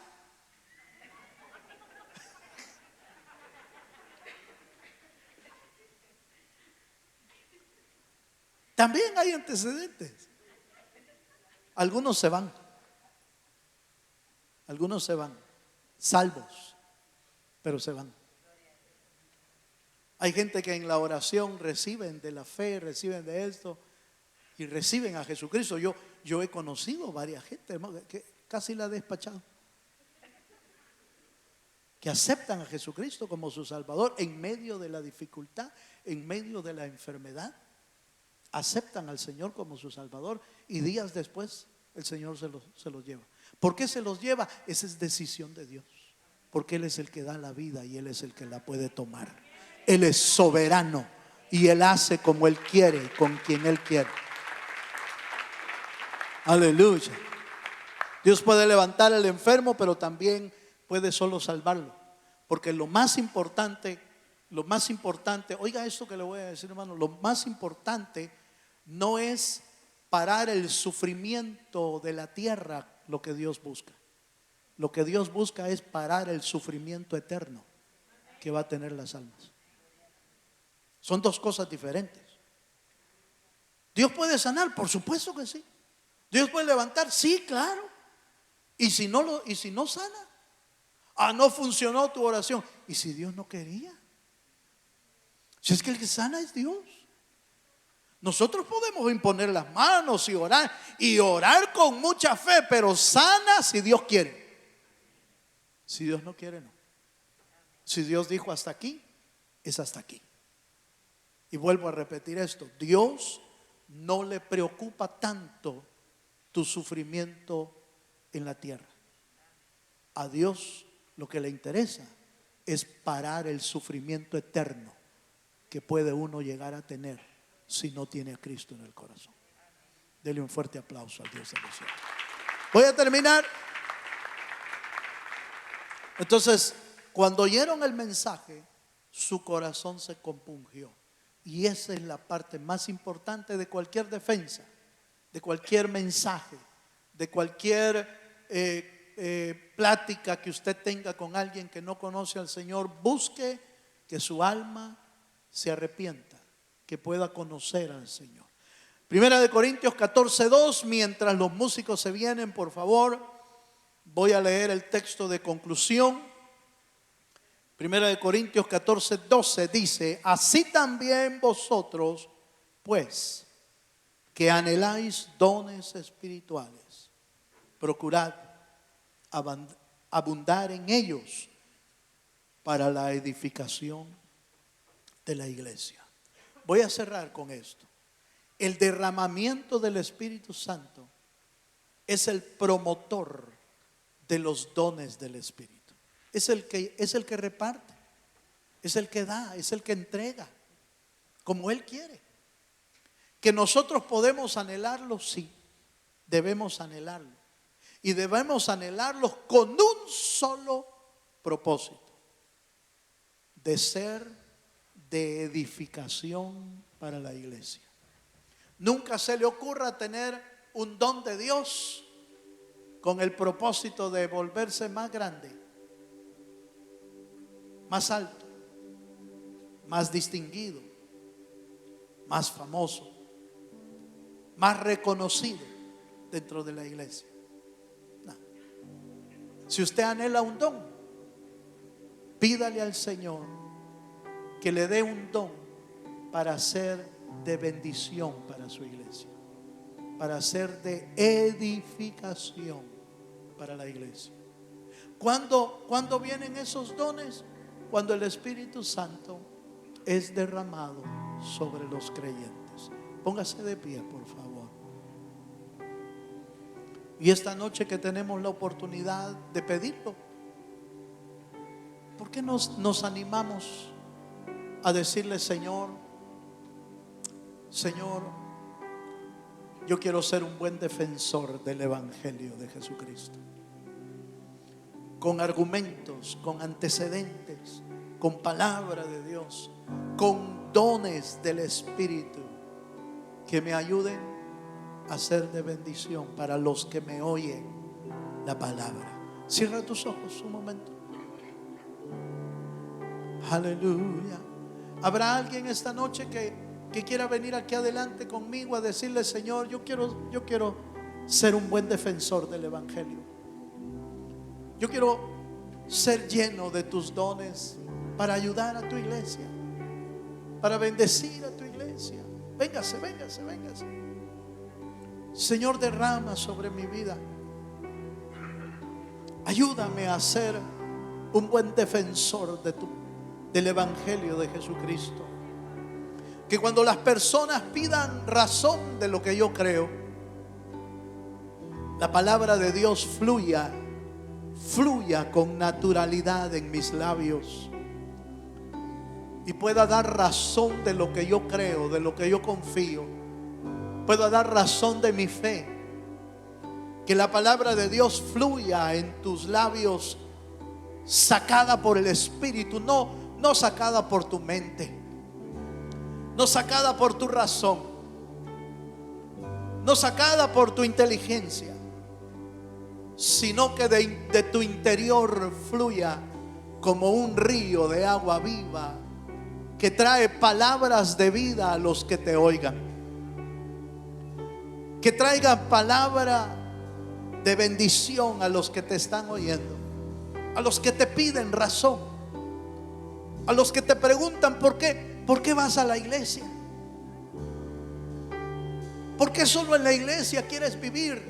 también hay antecedentes. Algunos se van, salvos, pero se van. Hay gente que en la oración reciben de la fe, reciben de esto y reciben a Jesucristo. Yo he conocido varias gente, hermano, que casi la he despachado, que aceptan a Jesucristo como su Salvador en medio de la dificultad, en medio de la enfermedad. Aceptan al Señor como su Salvador y días después el Señor se los lleva. ¿Por qué se los lleva? Esa es decisión de Dios, porque Él es el que da la vida y Él es el que la puede tomar. Él es soberano y Él hace como Él quiere, con quien Él quiere. Aleluya. Dios puede levantar al enfermo, pero también puede solo salvarlo, porque lo más importante, oiga esto que le voy a decir, hermano, lo más importante no es parar el sufrimiento de la tierra. Lo que Dios busca es parar el sufrimiento eterno que va a tener las almas. Son dos cosas diferentes. Dios puede sanar, por supuesto que sí. Dios puede levantar, sí, claro. Y si no sana, no funcionó tu oración. ¿Y si Dios no quería? Si es que el que sana es Dios. Nosotros podemos imponer las manos y orar con mucha fe, pero sana si Dios quiere. Si Dios no quiere, no. Si Dios dijo hasta aquí, es hasta aquí. Y vuelvo a repetir esto: Dios no le preocupa tanto tu sufrimiento en la tierra. A Dios lo que le interesa es parar el sufrimiento eterno que puede uno llegar a tener si no tiene a Cristo en el corazón. Dele un fuerte aplauso al Dios de los cielos. Voy a terminar. Entonces, cuando oyeron el mensaje, su corazón se compungió. Y esa es la parte más importante de cualquier defensa, de cualquier mensaje, de cualquier plática que usted tenga con alguien que no conoce al Señor. Busque que su alma se arrepienta, que pueda conocer al Señor. Primera de Corintios 14:2. Mientras los músicos se vienen, por favor, voy a leer el texto de conclusión. Primera de Corintios 14:12 dice: así también vosotros, pues, que anheláis dones espirituales, procurad abundar en ellos para la edificación de la iglesia. Voy a cerrar con esto. El derramamiento del Espíritu Santo es el promotor de los dones del Espíritu. Es el que reparte, es el que da, es el que entrega, como Él quiere. Que nosotros podemos anhelarlo, sí, debemos anhelarlo. Y debemos anhelarlo con un solo propósito: de ser de edificación para la iglesia. Nunca se le ocurra tener un don de Dios con el propósito de volverse más grande, más alto, más distinguido, más famoso, más reconocido dentro de la iglesia. No. Si usted anhela un don, pídale al Señor que le dé un don para ser de bendición para su iglesia, para ser de edificación para la iglesia. ¿Cuándo vienen esos dones? Cuando el Espíritu Santo es derramado sobre los creyentes. Póngase de pie, por favor. Y esta noche que tenemos la oportunidad de pedirlo, ¿por qué nos animamos a decirle: Señor, yo quiero ser un buen defensor del Evangelio de Jesucristo, con argumentos, con antecedentes, con palabra de Dios, con dones del Espíritu que me ayuden a ser de bendición para los que me oyen la palabra? Cierra tus ojos un momento. Aleluya. ¿Habrá alguien esta noche que quiera venir aquí adelante conmigo a decirle: Señor, yo quiero ser un buen defensor del Evangelio? Yo quiero ser lleno de tus dones para ayudar a tu iglesia, para bendecir a tu iglesia. Véngase. Señor, derrama sobre mi vida. Ayúdame a ser un buen defensor del Evangelio de Jesucristo. Que cuando las personas pidan razón de lo que yo creo, la palabra de Dios fluya con naturalidad en mis labios y pueda dar razón de lo que yo creo, de lo que yo confío. Pueda dar razón de mi fe. Que la palabra de Dios fluya en tus labios, sacada por el Espíritu, no sacada por tu mente, no sacada por tu razón, no sacada por tu inteligencia, sino que de tu interior fluya como un río de agua viva que trae palabras de vida a los que te oigan. Que traiga palabra de bendición a los que te están oyendo, a los que te piden razón, a los que te preguntan ¿por qué vas a la iglesia? ¿Por qué solo en la iglesia quieres vivir?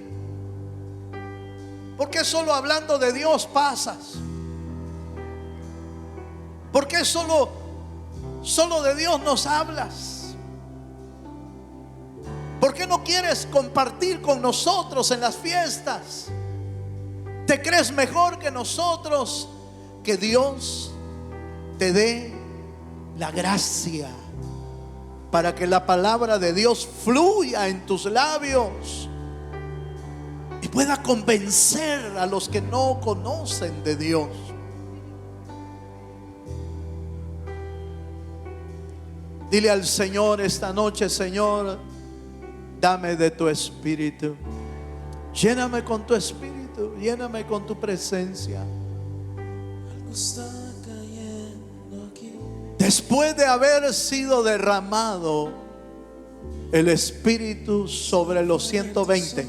¿Por qué solo hablando de Dios pasas? ¿Por qué solo de Dios nos hablas? ¿Por qué no quieres compartir con nosotros en las fiestas? ¿Te crees mejor que nosotros? Que Dios te dé la gracia para que la palabra de Dios fluya en tus labios y pueda convencer a los que no conocen de Dios. Dile al Señor esta noche: Señor, dame de tu Espíritu. Lléname con tu Espíritu, lléname con tu presencia. Algo está cayendo aquí. Después de haber sido derramado el Espíritu sobre los 120,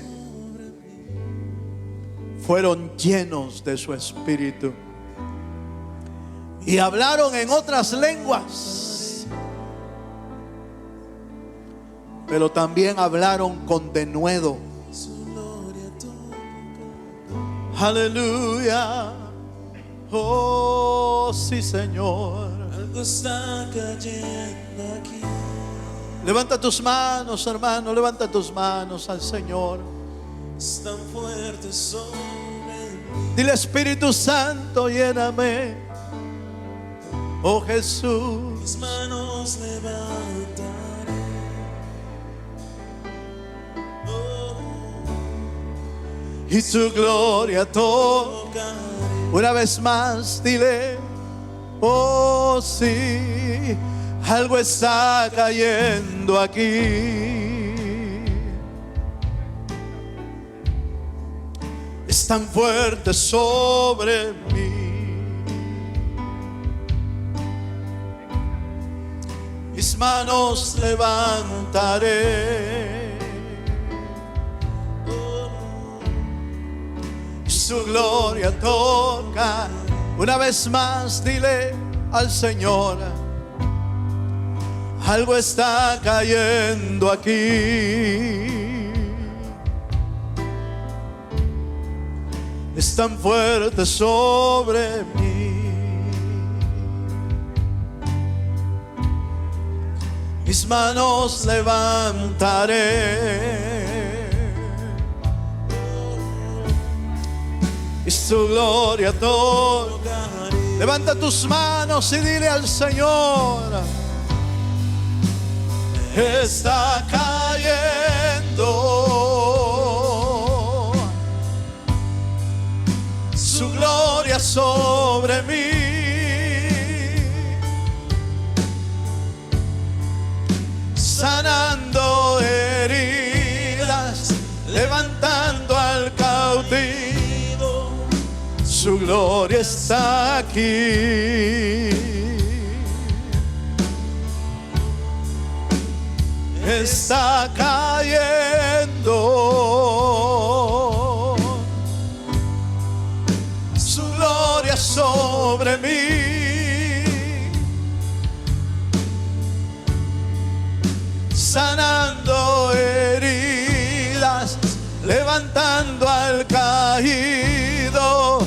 fueron llenos de su Espíritu y hablaron en otras lenguas. Pero también hablaron con denuedo. Aleluya. Oh, sí, Señor. Algo está cayendo aquí. Levanta tus manos, hermano, levanta tus manos al Señor. Es tan fuerte sobre mí. Dile, Espíritu Santo, lléname. Oh Jesús. Mis manos levantaré. Oh, Y tu gloria toca. tocaré. Una vez más, dile, oh sí, algo está cayendo aquí. Es tan fuerte sobre mí. Mis manos levantaré. Su gloria toca. Una vez más, dile al Señor, algo está cayendo aquí. Es tan fuerte sobre mí. Mis manos levantaré. Y su gloria toca. Levanta tus manos y dile al Señor, está cayendo su gloria sobre mí. Sanando heridas, levantando al cautivo. Su gloria está aquí. Está cayendo su gloria sobre mí. Sanando heridas, levantando al caído.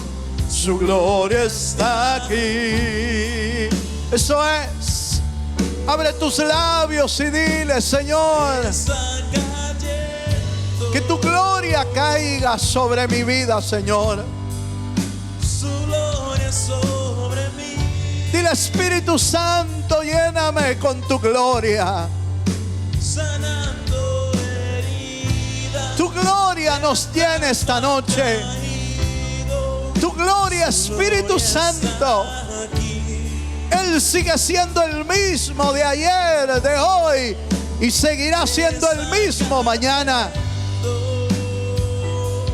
Su gloria está aquí. Eso es. Abre tus labios y dile, Señor, que tu gloria caiga sobre mi vida, Señor. Su gloria sobre mí. Dile, Espíritu Santo, lléname con tu gloria. Sanando heridas. Tu gloria nos llena esta noche. Tu gloria, Espíritu Santo. Él sigue siendo el mismo de ayer, de hoy, y seguirá siendo el mismo mañana.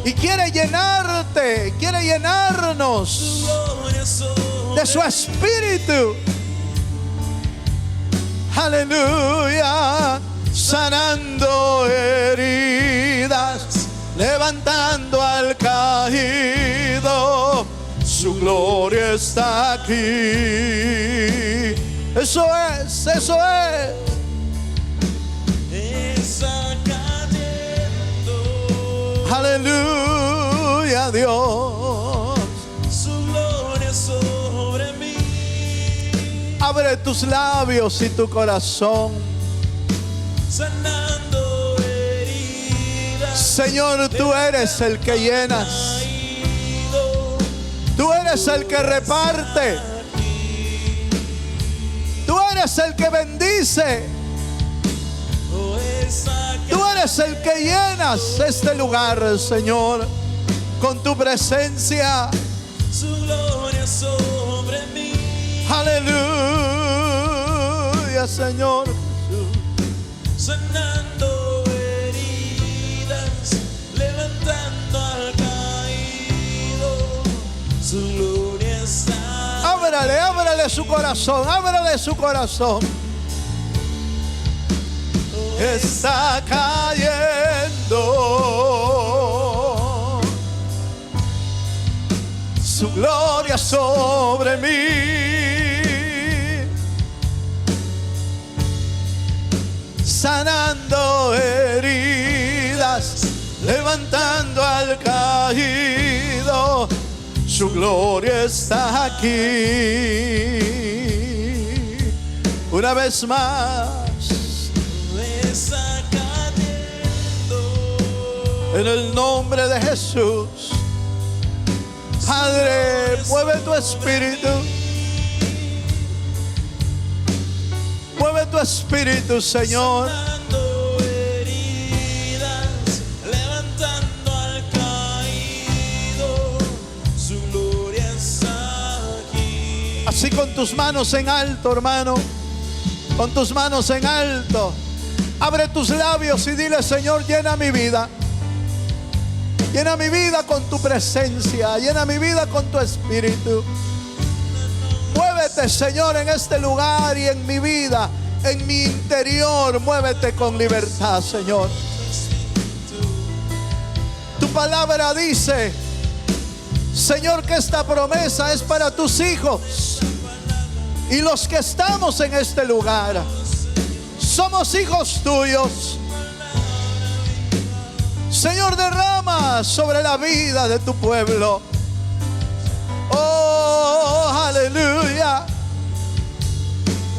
Y quiere llenarte, quiere llenarnos de su Espíritu. Aleluya. Sanando heridas, levantando al caído. Su gloria está aquí. Eso es, eso es. Está cayendo. Aleluya, Dios. Su gloria sobre mí. Abre tus labios y tu corazón. Sanando heridas. Señor, tú eres el que llenas. Tú eres el que reparte. Tú eres el que bendice. Tú eres el que llenas este lugar, Señor, con tu presencia. Su gloria sobre mí. Aleluya, Señor. Sanando heridas, levantando al caído. Su gloria está. Ábrale, ábrale su corazón, ábrale su corazón. Está cayendo su gloria sobre mí. Sanando heridas, levantando al caído. Su gloria está aquí. Una vez más. Está cayendo. En el nombre de Jesús. Padre, mueve tu espíritu. Mueve tu espíritu, Señor. Sanando heridas, levantando al caído, su gloria está aquí. Así con tus manos en alto, hermano. Con tus manos en alto. Abre tus labios y dile: Señor, llena mi vida. Llena mi vida con tu presencia. Llena mi vida con tu espíritu. Muévete, Señor, en este lugar y en mi vida, en mi interior. Muévete con libertad, Señor. Tu palabra dice, Señor, que esta promesa es para tus hijos. Y los que estamos en este lugar somos hijos tuyos. Señor, derrama sobre la vida de tu pueblo. Oh, aleluya.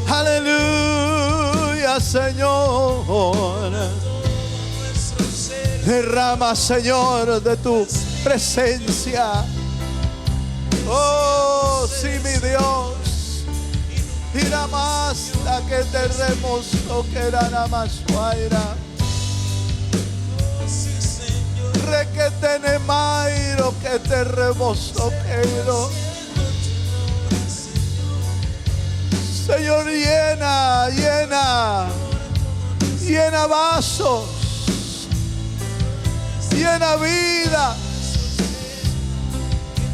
Aleluya, Señor. Derrama, Señor, de tu presencia. Oh, sí, mi Dios. Tira más la que te remozo que era nada más guaira. Re que te mairo que te remozo quiero. Señor, llena, llena, llena vasos, llena vida,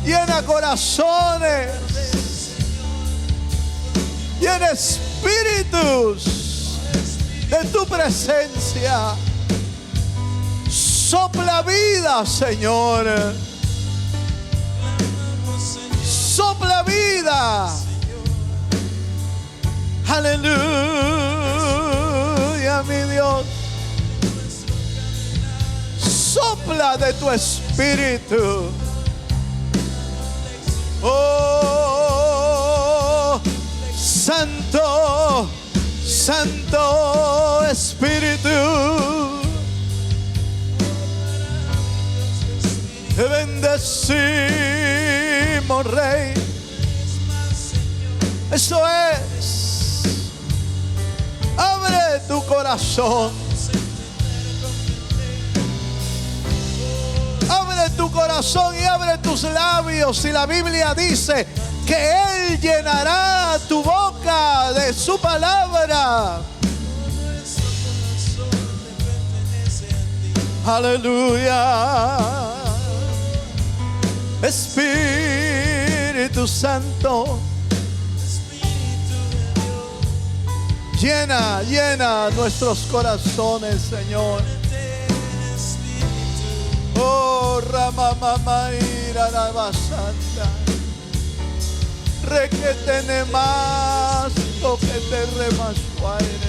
llena corazones, llena espíritus de tu presencia. Sopla vida, Señor. Sopla vida. Aleluya, mi Dios. Sopla de tu espíritu. Oh, Santo, Santo Espíritu. Te bendecimos, Rey. Eso es. Abre tu corazón. Abre tu corazón y abre tus labios. Y la Biblia dice que Él llenará tu boca de su palabra. Aleluya. Espíritu Santo, llena, llena nuestros corazones, Señor. Oh, Ramamamaira la basanta, re que tiene más, lo que te remascuaire.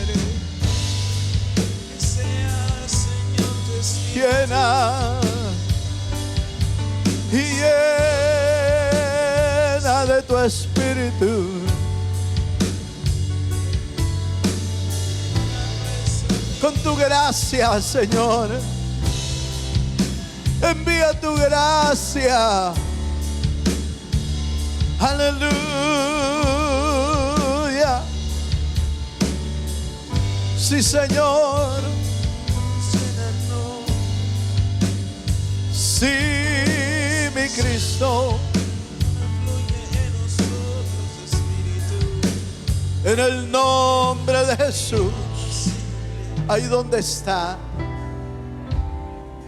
Llena. Y llena de tu espíritu. Con tu gracia, Señor. Envía tu gracia. Aleluya. Sí, Señor. Sí, mi Cristo. En el nombre de Jesús. Ahí donde está,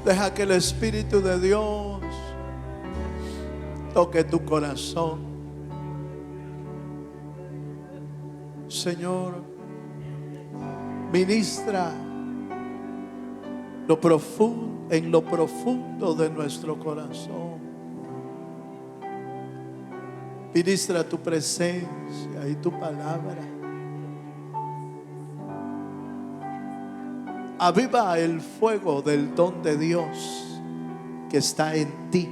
deja que el Espíritu de Dios toque tu corazón. Señor, ministra en lo profundo de nuestro corazón. Ministra tu presencia y tu palabra. Aviva el fuego del don de Dios que está en ti.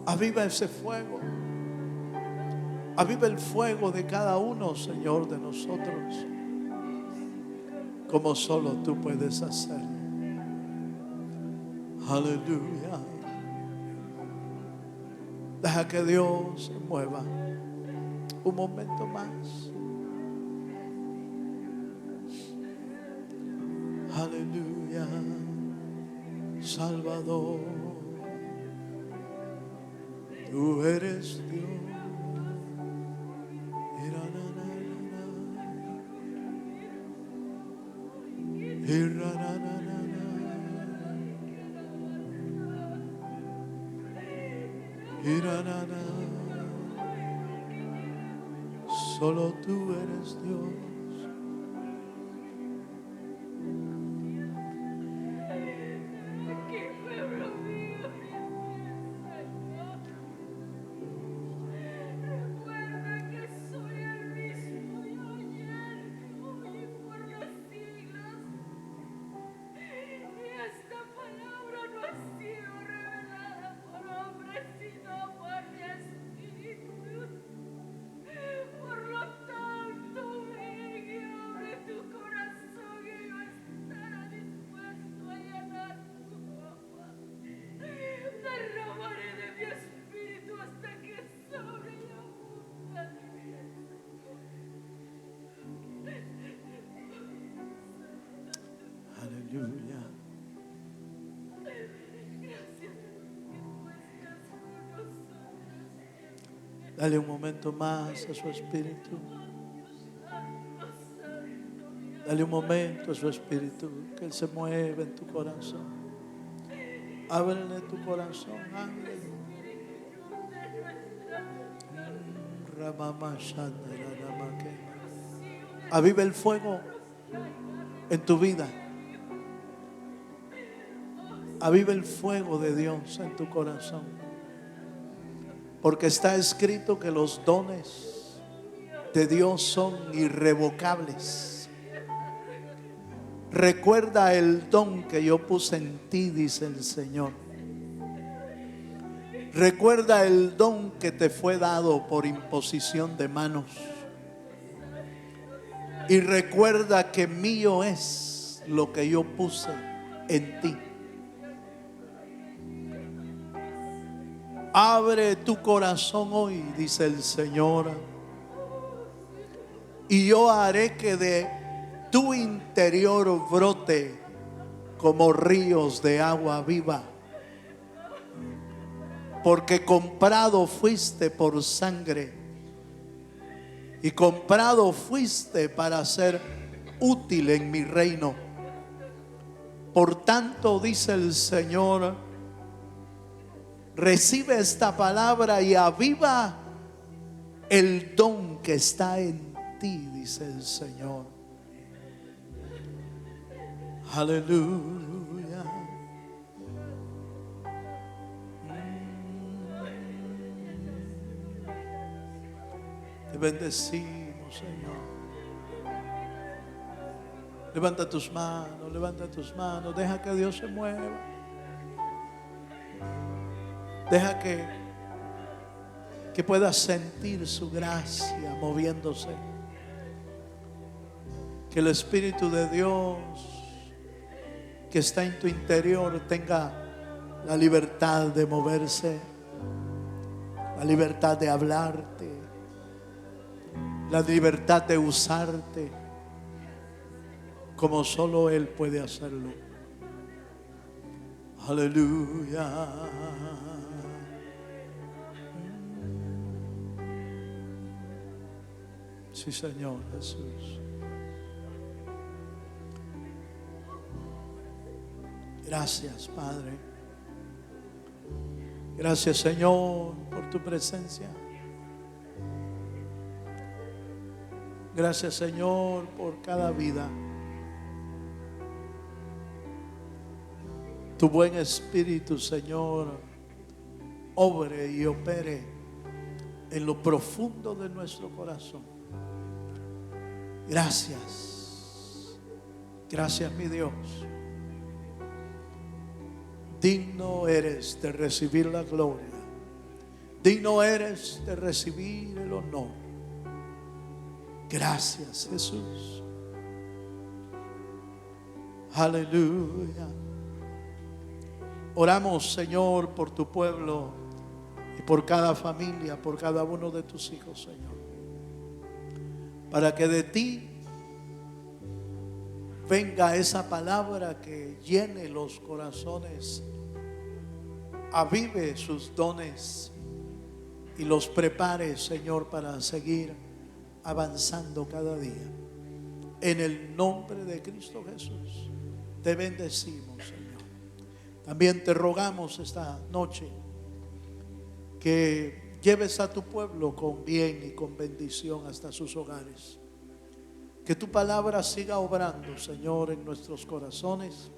Aviva ese fuego. Aviva el fuego de cada uno, Señor, de nosotros, como solo tú puedes hacerlo. Aleluya. Deja que Dios se mueva un momento más. Aleluya. Salvador, tú eres Dios. Solo tú eres Dios. Aleluya. Dale un momento más a su espíritu. Dale un momento a su espíritu, que Él se mueva en tu corazón. Ábrele tu corazón, ábrele. Aviva el fuego en tu vida. Aviva el fuego de Dios en tu corazón. Porque está escrito que los dones de Dios son irrevocables. Recuerda el don que yo puse en ti, dice el Señor. Recuerda el don que te fue dado por imposición de manos. Y recuerda que mío es lo que yo puse en ti. Abre tu corazón hoy, dice el Señor, y yo haré que de tu interior brote como ríos de agua viva. Porque comprado fuiste por sangre y comprado fuiste para ser útil en mi reino. Por tanto, dice el Señor, recibe esta palabra y aviva el don que está en ti, dice el Señor. Aleluya. Te bendecimos, Señor. Levanta tus manos, levanta tus manos. Deja que Dios se mueva. Deja que puedas sentir su gracia moviéndose. Que el Espíritu de Dios que está en tu interior tenga la libertad de moverse, la libertad de hablarte, la libertad de usarte como solo Él puede hacerlo. Aleluya. Sí, Señor Jesús. Gracias, Padre. Gracias, Señor, por tu presencia. Gracias, Señor, por cada vida. Tu buen espíritu, Señor, obre y opere en lo profundo de nuestro corazón. Gracias. Gracias, mi Dios. Digno eres de recibir la gloria Digno eres de recibir el honor. Gracias, Jesús. Aleluya. Oramos, Señor, por tu pueblo y por cada familia, por cada uno de tus hijos, Señor, para que de ti venga esa palabra que llene los corazones, avive sus dones y los prepare, Señor, para seguir avanzando cada día. En el nombre de Cristo Jesús te bendecimos, Señor. También te rogamos esta noche que lleves a tu pueblo con bien y con bendición hasta sus hogares. Que tu palabra siga obrando, Señor, en nuestros corazones,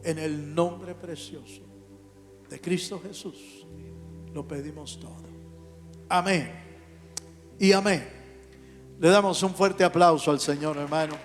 en el nombre precioso de Cristo Jesús. Lo pedimos todo. Amén y amén. Le damos un fuerte aplauso al Señor, hermano.